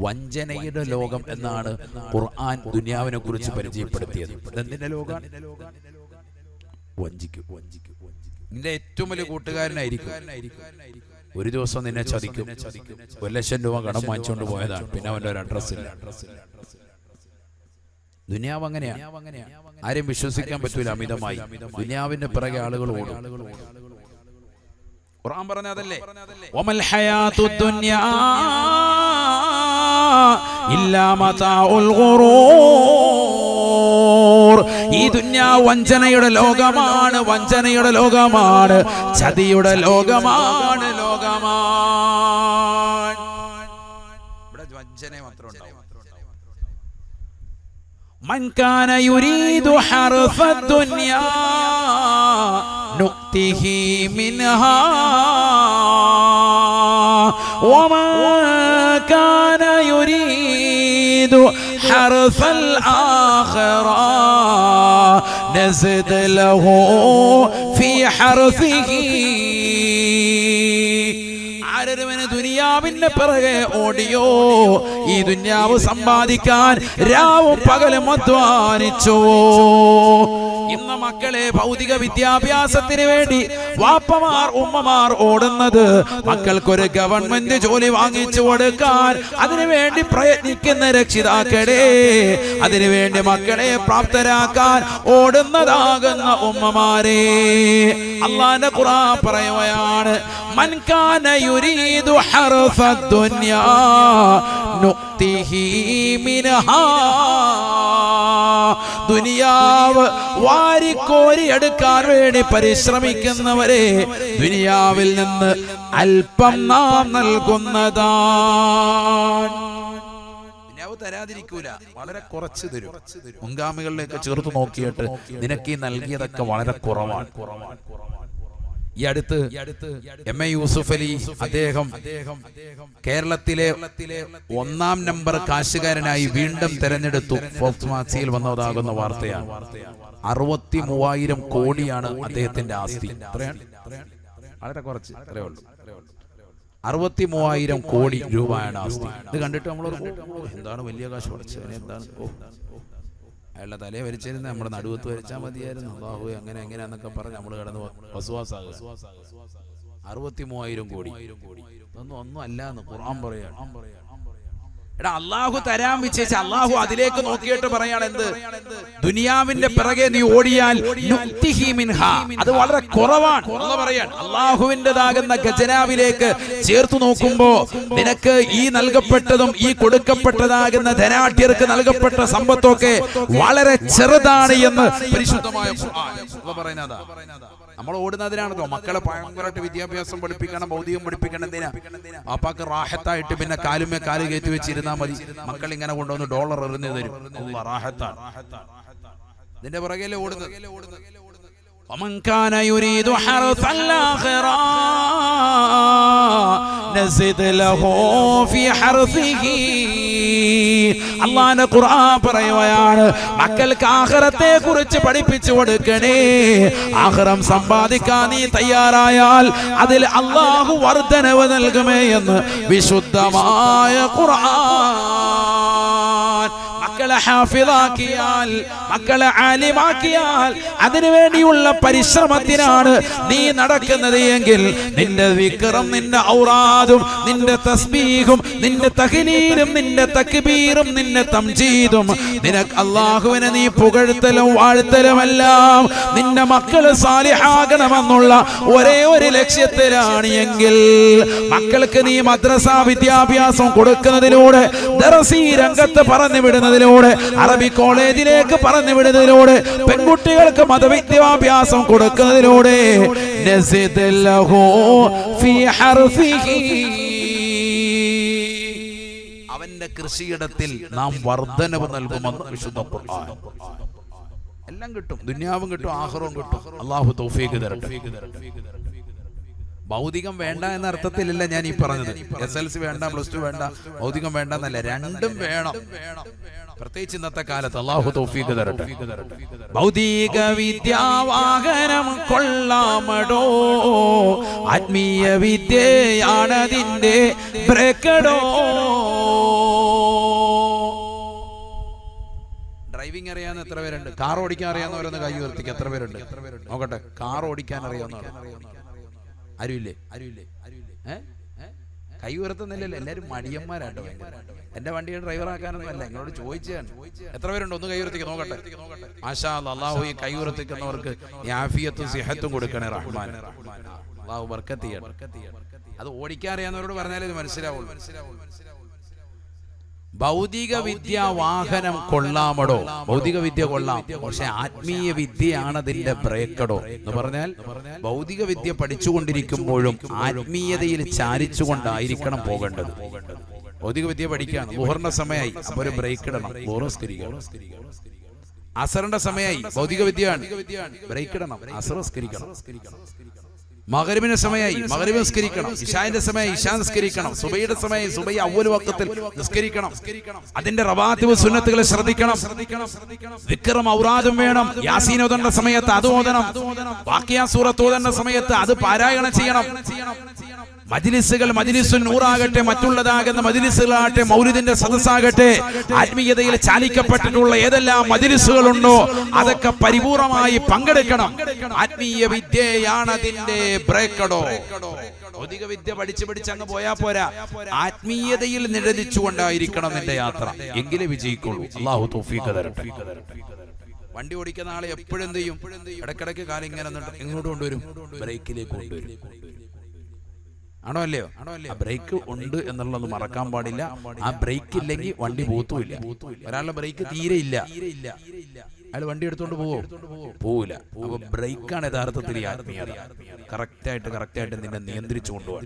വഞ്ചനയുടെ ലോകം എന്നാണ് ഖുർആൻ ദുനിയാവിനെ കുറിച്ച് പരിചയപ്പെടുത്തിയത്. എന്തിന്റെ ലോകം? വഞ്ചിക്കും. നിന്റെ ഏറ്റവും വലിയ കൂട്ടുകാരനായിരിക്കും. ഒരു ദിവസം നിന്നെ ചതിക്കും. 1,00,000 രൂപ കടം വാങ്ങിച്ചുകൊണ്ട് പോയതാണ്, പിന്നെ അവന്റെ ഒരു അഡ്രസ് ഇല്ല. ദുനിയാവ് അങ്ങനെയാണ്. ആരെയും വിശ്വസിക്കാൻ പറ്റൂല അമിതമായി. ദുനിയാവിന്റെ പിറകെ ആളുകൾ ഓടും. ഖുർആൻ പറഞ്ഞതല്ലേ, വമൽ ഹയാത്തു ദുനിയാ ഇല്ലാ മതാഉൽ ഗുറൂർ. ഈ ദുനിയാവ് വഞ്ചനയുടെ ലോകമാണ്, വഞ്ചനയുടെ ലോകമാണ്, ചതിയുടെ ലോകമാണ്. ഇവിടെ വഞ്ചന മാത്രം ഉണ്ടാവും. من كان يريد حرث الدنيا نؤته منها ومن كان يريد حرث الآخرة نزد له في حرثه. ദുനിയാവിന്റെ പിറകെ ഓടിയോ, ഈ ദുനിയാവ് സമ്പാദിക്കാൻ രാവും പകലും അധ്വാനിച്ചുവോ. ഇന്ന് മക്കളെ ഭൗതിക വിദ്യാഭ്യാസത്തിന് വേണ്ടി വാപ്പമാർ ഉമ്മമാർ ഓടുന്നത് മക്കൾക്കൊരു ഗവൺമെന്റ് ജോലി വാങ്ങിച്ചു കൊടുക്കാൻ അതിനുവേണ്ടി പ്രയത്നിക്കുന്ന രക്ഷിതാക്കളെ, അതിനുവേണ്ടി മക്കളെ പ്രാപ്തരാക്കാൻ ഓടുന്നതാകുന്ന ഉമ്മമാരെ അല്ലാഹുവിന്റെ ഖുർആൻ പറയുകയാണ്, മൻ കാന യുരീദു ഹർഫ ദുനിയാ നുക്തിഹി മിൻഹാ. ദുനിയാവ് വാരിക്കോരി എടുക്കാൻ വേണ്ടി പരിശ്രമിക്കുന്നവരെ ദുനിയാവിൽ നിന്ന് അല്പം നാം നൽകുന്നതാണ്. ദുനിയാവ് തരാതിരിക്കൂല, വളരെ കുറച്ച് തരും. മുൻഗാമികളിലേക്ക് ചേർത്ത് നോക്കിയിട്ട് നിനക്ക് നൽകിയതൊക്കെ വളരെ കുറവാണ്. ഈ അടുത്ത് എം.എ. യൂസുഫ് അലി അദ്ദേഹം കേരളത്തിലെ 1ാം നമ്പർ കാശുകാരനായി വീണ്ടും തെരഞ്ഞെടുത്തു. ഫോക്സ് മാസികയിൽ വന്നതാകുന്ന വാർത്തയാണ്. 63,000 കോടിയാണ് അദ്ദേഹത്തിന്റെ ആസ്തി. വളരെ കുറച്ച്, അത്രേ ഉള്ളൂ. 63,000 കോടി രൂപയാണ് ആസ്തി. ഇത് കണ്ടിട്ട് നമ്മൾ എന്താണ് വലിയ കാശ് പഠിച്ചത്, എന്താണ് അയാളുടെ തലയെ വരച്ചിരുന്ന നമ്മുടെ നടുവത്ത് വരച്ചാൽ മതിയായിരുന്നു. അല്ലാഹു അങ്ങനെ എങ്ങനെയാന്നൊക്കെ പറഞ്ഞ് നമ്മൾ കിടന്ന് വസ്വാസാകുക. 63,000 കോടി ഒന്നും അല്ലാന്ന് ഖുർആൻ പറയാണ്. എടാ, അള്ളാഹു തരാൻ വിചാരിച്ച അള്ളാഹു അതിലേക്ക് നോക്കിയിട്ട് പറയാണ്, എന്ത്? ദുനിയാവിന്റെ പിറകെ നീ ഓടിയാൽ അത് വളരെ കുറവാണ്. അള്ളാഹുവിൻ്റെതാകുന്ന ഖജനാവിലേക്ക് ചേർത്തു നോക്കുമ്പോ നിനക്ക് ഈ നൽകപ്പെട്ടതും ഈ കൊടുക്കപ്പെട്ടതാകുന്ന ധനാഢ്യർക്ക് നൽകപ്പെട്ട സമ്പത്തൊക്കെ വളരെ ചെറുതാണ് എന്ന് പരിശുദ്ധമായ ഖുർആൻ പറയുന്നതാ. നമ്മൾ ഓടുന്നതിനാണല്ലോ മക്കളെ ഭയങ്കരമായിട്ട് വിദ്യാഭ്യാസം പഠിപ്പിക്കണം, ഭൗതികം പഠിപ്പിക്കണം. എന്തിനാ? അപ്പാക്ക് റാഹത്തായിട്ട് പിന്നെ കാലുമേ കാല് കയറ്റി വെച്ചിരുന്നാ മതി. മക്കൾ ഇങ്ങനെ കൊണ്ടുവന്ന് $1 എറിഞ്ഞു തരും. റാഹത്താണ്. ഇതിന്റെ പുറകെയല്ലേ ഓടുന്നത്. ومن كان يريد حرث الآخرة നസിദ് ലഹു ഫീ ഹർസിഹി. അല്ലാഹുവിന്റെ ഖുർആൻ പറയുകയാണ്, മക്കൾക്ക് ആഖിറത്തെ കുറിച്ച് പഠിപ്പിച്ചു കൊടുക്കണേ. ആഖിറം സമ്പാദിക്കാൻ നീ തയ്യാറായാൽ അതിൽ അല്ലാഹു വർദ്ധനവ് നൽകുമേ എന്ന് വിശുദ്ധമായ ഖുർആൻ. മക്കളെ ഹാഫിളാക്കിയാൽ, മക്കളെ ആലിമാക്കിയാൽ അതിനുവേണ്ടിയുള്ള പരിശ്രമത്തിനാണ് നീ നടക്കുന്നത് എങ്കിൽ നിന്റെ വിക്രം, നിന്റെ ഔറാദും, നിന്റെ തസ്ബീഹും, നിന്റെ തഹ്ലീലും, നിന്റെ തക്ബീറും, നിന്റെ തംജീദും, നിനക്ക് അല്ലാഹുവിനെ നീ പുകഴ്ത്തലും വാഴ്ത്തലുമെല്ലാം നിന്റെ മക്കള് സാലിഹാകണമെന്നുള്ള ഒരേ ഒരു ലക്ഷ്യത്തിലാണ് എങ്കിൽ മക്കൾക്ക് നീ മദ്രസ വിദ്യാഭ്യാസം കൊടുക്കുന്നതിലൂടെ, ദർസി രംഗത്ത് പറഞ്ഞു വിടുന്നതിലൂടെ, അറബി കോളേജിലേക്ക് പറഞ്ഞു വിടുന്നതിലൂടെ, പെൺകുട്ടികൾക്ക് മതവിദ്യാഭ്യാസം കൊടുക്കുന്നതിലൂടെ നസിദ് ലഹു ഫീ ഹർസിഹി, അവന്റെ കൃഷിയിടത്തിൽ നാം വർദ്ധനവ് നൽകുമെന്ന് വിശുദ്ധ ഖുർആൻ. എല്ലാം കിട്ടും, ദുനിയാവും കിട്ടും, ആഖിറവും കിട്ടും. അല്ലാഹു തൗഫീഖ് തരട്ടെ. ഭൗതികം വേണ്ട എന്ന അർത്ഥത്തിലല്ല ഞാൻ ഈ പറഞ്ഞത്. SLC വേണ്ട, +2 വേണ്ട, ഭൗതികം വേണ്ട എന്നല്ല, രണ്ടും വേണം. പ്രത്യേകിച്ച് ഇന്നത്തെ കാലത്ത്. അല്ലാഹു തൗഫീഖ് തരട്ടെ. ഭൗതിക വിദ്യാവാഹനം കൊള്ളാമടോ, ആത്മീയ വിദ്യയാണതിന്റെ ബ്രേക്കടോ. ഡ്രൈവിംഗ് അറിയാവുന്ന എത്ര പേരുണ്ട്? കാർ ഓടിക്കാൻ അറിയാവുന്നവരൊന്ന് കൈ ഉയർത്തിക്ക്. എത്ര പേരുണ്ട്? നോക്കട്ടെ. കാർ ഓടിക്കാൻ അറിയാവുന്നവർ ആരുമില്ലേ? കൈ ഉയർത്തുന്നില്ലല്ലോ, എല്ലാവരും മടിയന്മാരാട്ടോ. എന്റെ വണ്ടിയുടെ ഡ്രൈവറാക്കാനൊന്നും അല്ല, എന്നോട് ചോദിച്ചാണ്. എത്ര പേരുണ്ട്? ഒന്ന് കൈ ഉയർത്തിക്ക് നോക്കട്ടെ. മാഷാ അല്ലാഹ്. അല്ലാഹു ഈ കൈ ഉയർത്തിക്കുന്നവർക്ക് ആഫിയത്തും സിഹത്തും കൊടുക്കണേ റഹ്മാൻ. അല്ലാഹു ബർക്കത്ത് ചെയ്യണം. അത് ഓടിക്കാൻ അറിയാവുന്നവരോട് പറഞ്ഞാലേ ഇത് മനസ്സിലാവുള്ളൂ. ഭൗതിക വിദ്യ വാഹനം കൊള്ളാമടോ, ഭൗതിക വിദ്യ കൊള്ളാം, പക്ഷെ ആത്മീയ വിദ്യയാണ് അതിന്റെ ബ്രേക്കടോ എന്ന് പറഞ്ഞാൽ ഭൗതിക വിദ്യ പഠിച്ചുകൊണ്ടിരിക്കുമ്പോഴും ആത്മീയതയിൽ ചാരിച്ചുകൊണ്ടായിരിക്കണം പോകേണ്ടത്. ഭൗതിക വിദ്യ പഠിക്കുകയാണ്, ളുഹറിന്റെ സമയമായി, അപ്പൊ ഒരു ബ്രേക്ക് ഇടണം, ളുഹർ. അസറിന്റെ സമയമായി, ഭൗതിക വിദ്യയാണ്, ബ്രേക്ക് ഇടണം, അസർ നിസ്കരിക്കണം. മഗ്രിബിന്റെ സമയമായി, മഗ്രിബ് നിസ്കരിക്കണം. ഇശാന്റെ സമയമായി, ഇശാ നിസ്കരിക്കണം. സുബഹിയുടെ സമയമായി, സുബഹി അവ്വൽ വഖത്തിൽ നിസ്കരിക്കണം. അതിന്റെ റവാത്തിബ് സുന്നത്തുകൾ ശ്രദ്ധിക്കണം. ദിക്റും ഔറാദും വേണം. യാസീൻ ഓതേണ്ട സമയത്ത് അത് ഓതണം. വാഖിയ സൂറത്ത് ഓതേണ്ട സമയത്ത് അത് പാരായണം ചെയ്യണം. മജ്ലിസുകൾ മജ്ലിസുൻ നൂറാകട്ടെ, മറ്റുള്ളതാകുന്ന മജ്ലിസുകളാകട്ടെ, മൗലിദിന്റെ സദസ്സാകട്ടെ, ആത്മീയതയിൽ ചാലിക്കപ്പെട്ടിട്ടുള്ള ഏതെല്ലാം മജ്ലിസുകളുണ്ടോ അതൊക്കെ പരിപൂർണമായി പങ്കെടുക്കണം. ആത്മീയ വിദ്യയാണ് അതിന്റെ ബ്രേക്കടോ. ഭൗതിക വിദ്യ പഠിച്ച് അങ്ങ് പോയാ പോരാ, ആത്മീയതയിൽ നിഴലിച്ചുകൊണ്ടായിരിക്കണം നിന്റെ യാത്ര, എങ്കിലേ വിജയിക്കുള്ളൂ. അല്ലാഹു തൗഫീഖ് തരട്ടെ. വണ്ടി ഓടിക്കുന്ന ആളെ എപ്പോഴും എന്ത് ചെയ്യും? ഇടക്കിടക്ക് കാലം ഇങ്ങനെ എങ്ങോട്ട് കൊണ്ടുവരും? ബ്രേക്കിലേക്ക് കൊണ്ടുവരും. ആണോ അല്ലയോ? ആ ബ്രേക്ക് ഉണ്ട് എന്നുള്ളത് മറക്കാൻ പാടില്ല. ആ ബ്രേക്ക് ഇല്ലെങ്കിൽ വണ്ടി പോത്തുമില്ല. ഒരാളുടെ ബ്രേക്ക് തീരെ ഇല്ല, അയാൾ വണ്ടി എടുത്തോണ്ട് പോവില്ല. അപ്പൊ ബ്രേക്കാണ് യഥാർത്ഥത്തിൽ ഈ ആത്മീയത. കറക്റ്റായിട്ട് നിന്നെ നിയന്ത്രിച്ചു കൊണ്ടുപോകാൻ,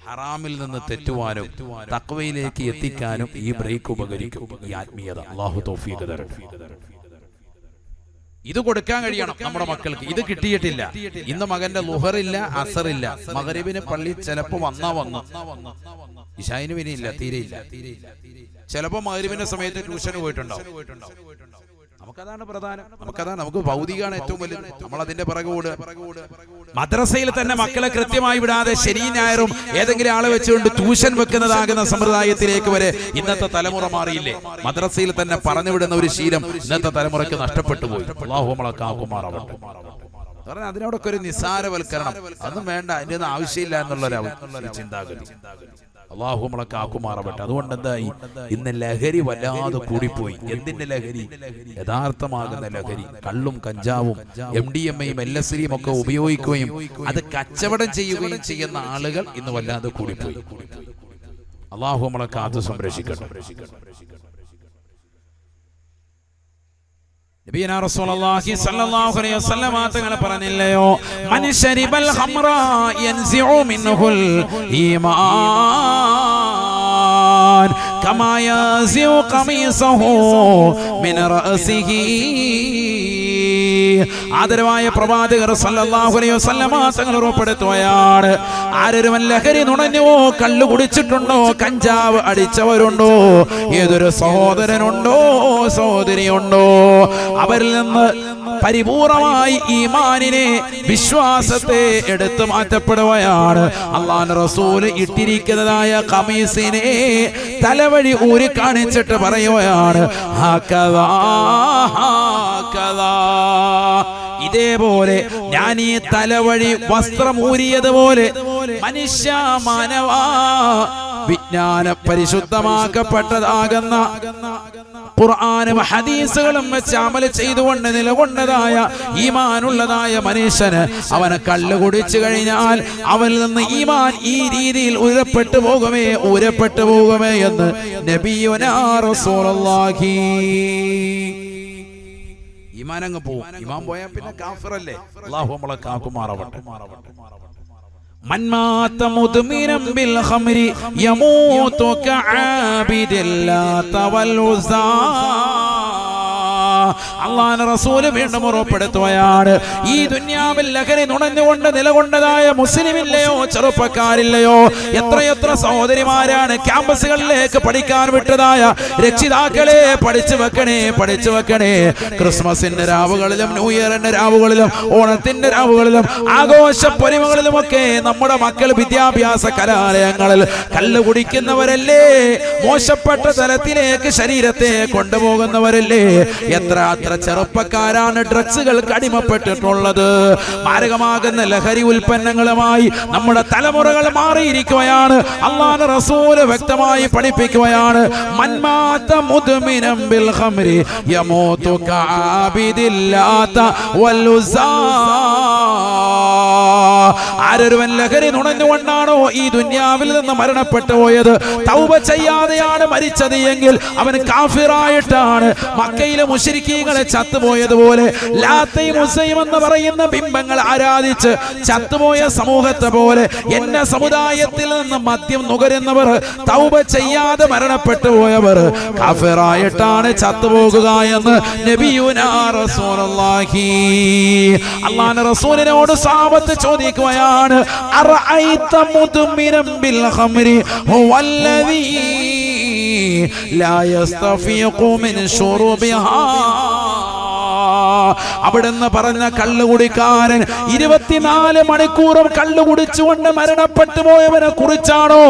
ഹറാമിൽ നിന്ന് തെറ്റുവാനും തഖ്വയിലേക്ക് എത്തിക്കാനും ഈ ബ്രേക്ക് ഉപകരിക്കും, ഈ ആത്മീയത. അല്ലാഹു തൗഫീഖ് തരട്ടെ. ഇത് കൊടുക്കാൻ കഴിയണം നമ്മുടെ മക്കൾക്ക്. ഇത് കിട്ടിയിട്ടില്ല. ഇന്ന് മകന്റെ ളുഹറില്ല, അസറില്ല, മഗ്രിബിന് പള്ളി ചിലപ്പോ വന്നു, ഇശായിന് പിന്നെയില്ല, തീരെയില്ല. ചിലപ്പോ മഗ്രിബിന്റെ സമയത്ത് ട്യൂഷന് പോയിട്ടുണ്ടാവും. നമുക്കതാണ് പ്രധാനം. നമുക്ക് ഭൗതികമാണ് ഏറ്റവും വലുത്. നമ്മൾ അതിന്റെ പിറകെ ഓടുക. മദ്രസയിൽ തന്നെ മക്കളെ കൃത്യമായി വിടാതെ ശനി ഞായറും ഏതെങ്കിലും ആളെ വെച്ചുകൊണ്ട് ട്യൂഷൻ വെക്കുന്നതാകുന്ന സമ്പ്രദായത്തിലേക്ക് വരെ ഇന്നത്തെ തലമുറ മാറിയില്ലേ? മദ്രസയിൽ തന്നെ പറഞ്ഞു വിടുന്ന ഒരു ശീലം ഇന്നത്തെ തലമുറയ്ക്ക് നഷ്ടപ്പെട്ടു പോയി. അല്ലാഹു നമ്മളെ കാക്കുമാറാവട്ടെ. കാരണം അതിനോടൊക്കെ ഒരു നിസ്സാരവൽക്കരണം, അതൊന്നും വേണ്ട, അതിന്റെ ഒന്നും ആവശ്യമില്ല എന്നുള്ളൊരു ചിന്താഗതി. അല്ലാഹു നമ്മളെ കാക്കുമാറാവട്ടെ. അതുകൊണ്ട് എന്തായി? ഇന്ന് ലഹരി വല്ലാതെ കൂടിപ്പോയി. എന്തിന്റെ ലഹരി? യഥാർത്ഥമാകുന്ന ലഹരി. കള്ളും കഞ്ചാവും MDMAയും LSDയും ഒക്കെ ഉപയോഗിക്കുകയും അത് കച്ചവടം ചെയ്യുകയും ചെയ്യുന്ന ആളുകൾ ഇന്ന് വല്ലാതെ കൂടിപ്പോയി. അല്ലാഹു നമ്മളെ കാത്തു സംരക്ഷിക്കട്ടെ. നബിയനാ റസൂലുള്ളാഹി സ്വല്ലല്ലാഹു അലൈഹി വസല്ലം തങ്ങൾ പറഞ്ഞില്ലയോ, മൻ ശരിബൽ ഖംറ യൻസിഉ മിൻഹുൽ ഈമാൻ കമാ യൻസിഉ ഖമീസഹു മിൻ റഅസിഹി. ആദരവായ പ്രവാചകർ സല്ലല്ലാഹു അലൈഹി വസല്ലമ തങ്ങൾ ഉറപ്പെടുത്തുകയാണ്, ആരൊരുവൻ ലഹരി നുണഞ്ഞുവോ, കള്ളു കുടിച്ചിട്ടുണ്ടോ, കഞ്ചാവ് അടിച്ചവരുണ്ടോ, ഏതൊരു സഹോദരനുണ്ടോ സഹോദരിയുണ്ടോ, അവരിൽ നിന്ന് പരിപൂർണമായി ഈമാനിനെ, വിശ്വാസത്തെ എടുത്തു മാറ്റപ്പെടുകയാണ്. അല്ലാഹുവിന്റെ റസൂൽ ഇട്ടിരിക്കുന്നതായ ഖമീസിനെ തലവഴി ഊരി കാണിച്ചിട്ട് പറയുകയാണ്, ഹകദാ ഹകദാ, ഇതേപോലെ ഞാൻ ഈ തലവഴി വസ്ത്രം ഊരിയതുപോലെ മനുഷ്യ മാനവ വിജ്ഞാന പരിശുദ്ധമാക്കപ്പെട്ടതാകുന്ന ഖുർആനും ഹദീസുകളും വെച്ച് അമൽ ചെയ്തുകൊണ്ട് നിലകൊണ്ടതായ ഈമാനുള്ളതായ മനുഷ്യന് അവനെ കള്ളു കുടിച്ചു കഴിഞ്ഞാൽ അവനിൽ നിന്ന് ഈമാൻ ഈ രീതിയിൽ ഉരപ്പെട്ടു പോകുമേ എന്ന് നബിയുനാ റസൂലുള്ളാഹി. ഈമാൻ അങ്ങ് പോവും. ഈമാൻ പോയാൽ പിന്നെ കാഫിറല്ലേ. അല്ലാഹു നമ്മളെ കാക്കുമാറാവട്ടെ. من مات مدمنا بالخمر يموت كعابد اللات والعزى. അല്ലാഹുവിന്റെ റസൂൽ വീണ്ടും ഉറപ്പെടുത്തുകയാണ്, ഈ ദുനിയാവിൽ ലഹരി നുണഞ്ഞുകൊണ്ട് നിലകൊണ്ടതായ മുസ്ലിമില്ലയോ, ചെറുപ്പക്കാരില്ലയോ, എത്രയെത്ര സഹോദരിമാരാണ് ക്യാമ്പസുകളിലേക്ക് പഠിക്കാൻ വിട്ടതായ രക്ഷിതാക്കളെ, പഠിച്ചു വെക്കണേ. ക്രിസ്മസിന്റെ രാവുകളിലും, ന്യൂ ഇയറിന്റെ രാവുകളിലും, ഓണത്തിന്റെ രാവുകളിലും, ആഘോഷ പൊലിമകളിലുമൊക്കെ നമ്മുടെ മക്കൾ വിദ്യാഭ്യാസ കലാലയങ്ങളിൽ കള്ളു കുടിക്കുന്നവരല്ലേ, മോശപ്പെട്ട തലത്തിലേക്ക് ശരീരത്തെ കൊണ്ടുപോകുന്നവരല്ലേ. എത്ര ചെറുപ്പക്കാരാണ് ഡ്രഗ്സുകൾക്ക് അടിമപ്പെട്ടിട്ടുള്ളത്. മാരകമാകുന്ന ലഹരി ഉൽപ്പന്നങ്ങളുമായി നമ്മുടെ തലമുറകൾ മാറിയിരിക്കുകയാണ്. അല്ലാഹുവിന്റെ റസൂൽ വ്യക്തമായി പഠിപ്പിക്കുകയാണ്, മൻമാത മുദ്മിനം ബിൽ ഖംരി യമൂതു കഅബിദില്ലാത വൽഉസാ. ആരൊരുവൻ ലഹരി നുണഞ്ഞുകൊണ്ടാണോ ഈ ദുനിയാവിൽ നിന്ന് മരണപ്പെട്ടു പോയത്, തൗബ ചെയ്യാതെയാണ് മരിച്ചത് എങ്കിൽ അവൻ കാഫിറായിട്ടാണ്. മക്കയിലെ മുശ്രിക്കീങ്ങളെ ചത്തുപോയതുപോലെ ലാത്തയും ഉസ്സയും എന്ന് പറയുന്ന ബിംബങ്ങൾ ആരാധിച്ച് ചത്തുപോയ സമൂഹത്തെ പോലെ എന്ന സമുദായത്തിൽ നിന്ന് മദ്യം നുകരുന്നവർ, തൗബ ചെയ്യാതെ മരണപ്പെട്ടു പോയവർ കാഫിറായിട്ടാണ് ചത്തുപോകുക എന്ന് നബിയുനാ റസൂലുള്ളാഹി. അല്ലാഹുവിന്റെ റസൂലിനോട് സഹാബത്ത് ചോദിക്കുകയാണ്, അറഅയ്ത മുദ്മിനം ബിൽ ഖംരി ഹുവല്ലദീ ലാ യസ്തഫീഖു മിൻ ശുറൂബിഹാ. അവിടുന്ന് പറഞ്ഞ കള്ളുകുടിക്കാരൻ 24 മണിക്കൂറും കള്ളുകുടിച്ചുകൊണ്ട് മരണപ്പെട്ടു പോയവനെ കുറിച്ചാണോ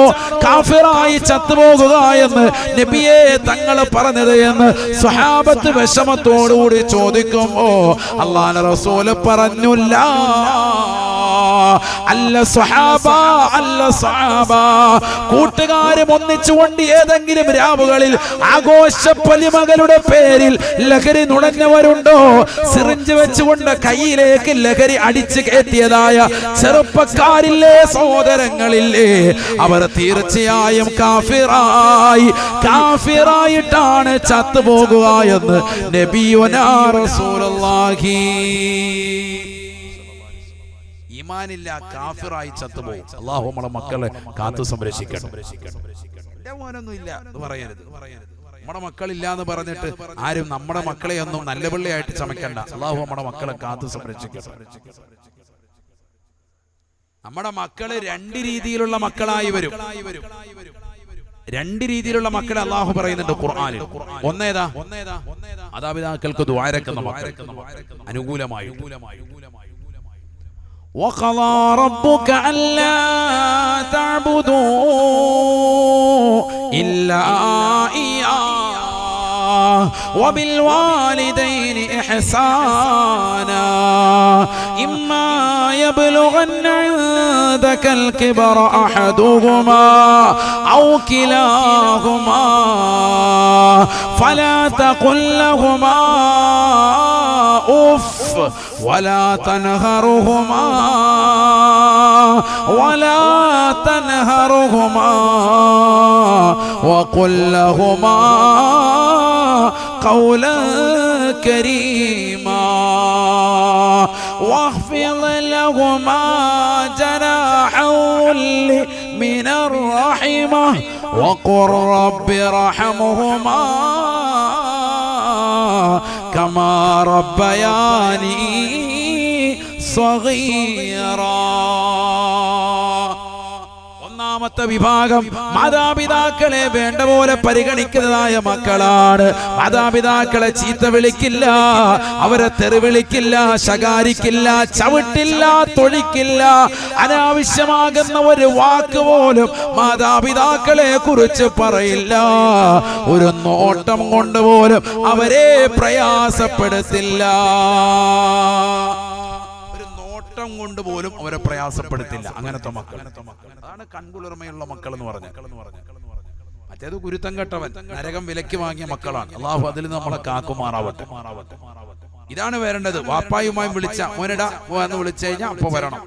കാഫിറായി ചത്തുപോകുക എന്ന് നബിയെ തങ്ങൾ പറഞ്ഞത് എന്ന് സ്വഹാബത്ത് വിഷമത്തോടുകൂടി ചോദിക്കുമ്പോ അല്ലാഹുവിന്റെ റസൂൽ പറഞ്ഞില്ല, അല്ല സ്വഹാബ, കൂട്ടുകാരും ഒന്നിച്ചുകൊണ്ട് ഏതെങ്കിലും രാവുകളിൽ ആഘോഷ പൊലിമകളുടെ പേരിൽ ലഹരി നുണഞ്ഞവരുണ്ടോ? സിറിഞ്ച് വെച്ചുകൊണ്ട് കയ്യിലേക്ക് ലഹരി അടിച്ചു കയറ്റിയതായ ചെറുപ്പക്കാരില്ലേ, സഹോദരങ്ങളില്ലേ, അവർ തീർച്ചയായും കാഫിറായിട്ടാണ് ചത്തുപോകുക എന്ന് നബിയുനാ റസൂലുള്ളാഹി. ഈമാനില്ല, കാഫിറായി ചത്തുപോകും. അല്ലാഹു നമ്മളെ മക്കളെ കാത്തു സംരക്ഷിക്കണം. മോനൊന്നുമില്ല എന്ന് പറയരുത്. നമ്മുടെ മക്കളില്ല എന്ന് പറഞ്ഞിട്ട് ആരും നമ്മുടെ മക്കളെ ഒന്നും നല്ല പിള്ളയായിട്ട് ചമയ്ക്കണ്ട. അല്ലാഹു നമ്മുടെ മക്കളെ കാത്തു സംരക്ഷിക്കണം. നമ്മുടെ മക്കള് 2 രീതിയിലുള്ള മക്കളായി വരും. 2 രീതിയിലുള്ള മക്കളെ അല്ലാഹു പറയുന്നുണ്ട് ഖുർആനിൽ. ഒന്നേതാ? മാതാപിതാക്കൾക്ക് ദുആരക്കുന്ന മക്കൾ, അനുകൂലമായി. وقضى ربك ألا تعبدوا إلا إياه وبالوالدين إحسانا إما يبلغن عندك الكبر أحدهما أو كلاهما فلا تقل لهما أف ولا تنهرهما وقل لهما قولا كريما واخفض لهما جناح الذل من الرحمة وقل رب ارحمهما കമാ റബ്ബയാനി സ്വഗീറാ. ഒന്നാമത്തെ വിഭാഗം മാതാപിതാക്കളെ വേണ്ട പോലെ പരിഗണിക്കുന്നതായ മക്കളാണ്. മാതാപിതാക്കളെ ചീത്ത വിളിക്കില്ല, അവരെ തെറി വിളിക്കില്ല, ശകാരിക്കില്ല, ചവിട്ടില്ല, തൊഴിക്കില്ല. അനാവശ്യമാകുന്ന ഒരു വാക്ക് പോലും മാതാപിതാക്കളെ കുറിച്ച് പറയില്ല. ഒരു നോട്ടം കൊണ്ട് പോലും അവരെ പ്രയാസപ്പെടുത്തില്ല. കൊണ്ട് പോലും അവരെ പ്രയാസപ്പെടുത്തില്ല. അങ്ങനത്തെ മക്കൾ, അതാണ് കൺകുളിർമയുള്ള മക്കൾ എന്ന് പറഞ്ഞ. മറ്റേത് കുരുത്തം കെട്ടവൻ, നരകം വിലക്ക് വാങ്ങിയ മക്കളാണ്. അള്ളാഹു അതിൽ നമ്മളെ കാക്കുമാറാവട്ടെ. ഇതാണ് വരേണ്ടത്. വാപ്പായുമായി വിളിച്ച മോനടാ എന്ന് വിളിച്ചു കഴിഞ്ഞാൽ അപ്പൊ വരണം.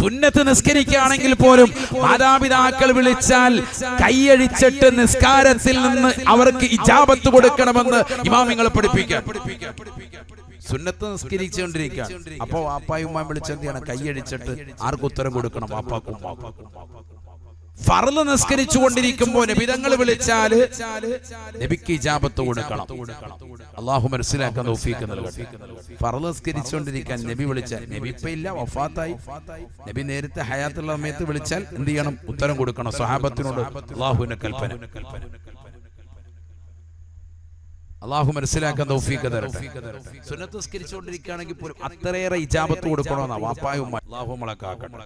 സുന്നത്ത് നിസ്കരിക്കുകയാണെങ്കിൽ പോലും മാതാപിതാക്കൾ വിളിച്ചാൽ കൈയഴിച്ചിട്ട് നിസ്കാരത്തിൽ നിന്ന് അവർക്ക് ഇജാബത്ത് കൊടുക്കണമെന്ന് ഇമാമിങ്ങൾ പഠിപ്പിക്കാൻ. സുന്നത്ത് നിസ്കരിച്ചുകൊണ്ടിരിക്കുക, അപ്പൊ വാപ്പായും വിളിച്ചെന്ത് ചെയ്യണം? കൈയടിച്ചിട്ട് ആർക്ക് ഉത്തരം കൊടുക്കണം? വാപ്പാക്കും. ഫർള് നിസ്കരിച്ചു കൊണ്ടിരിക്കുമ്പോ നബിതങ്ങൾ വിളിച്ചാല് നബിക്ക് ഇജാബത്ത് കൊടുക്കണം. അള്ളാഹു മനസ്സിലാക്കാൻ തൗഫീഖ് നൽകട്ടെ. ഫർള് നിസ്കരിച്ചുകൊണ്ടിരിക്കാൻ നബി വിളിച്ചാൽ, നബി ഇപ്പൊ ഇല്ല, വഫാത്തായി. നബി നേരത്തെ ഹയാത്തുള്ള സമയത്ത് വിളിച്ചാൽ എന്ത് ചെയ്യണം? ഉത്തരം കൊടുക്കണം. സ്വഹാബത്തിനോട് അള്ളാഹുവിന്റെ കൽപ്പന. അള്ളാഹു മനസ്സിലാക്കാൻ തൗഫീഖ് തരട്ടെ. സുന്നത്ത് നിസ്കരിച്ചുകൊണ്ടിരിക്കുകയാണെങ്കിൽ പോലും അത്രയേറെ ഇജാബത്ത് കൊടുക്കണമെന്നാ വാപ്പായും. അള്ളാഹു നമ്മളെ കാക്കട്ടെ.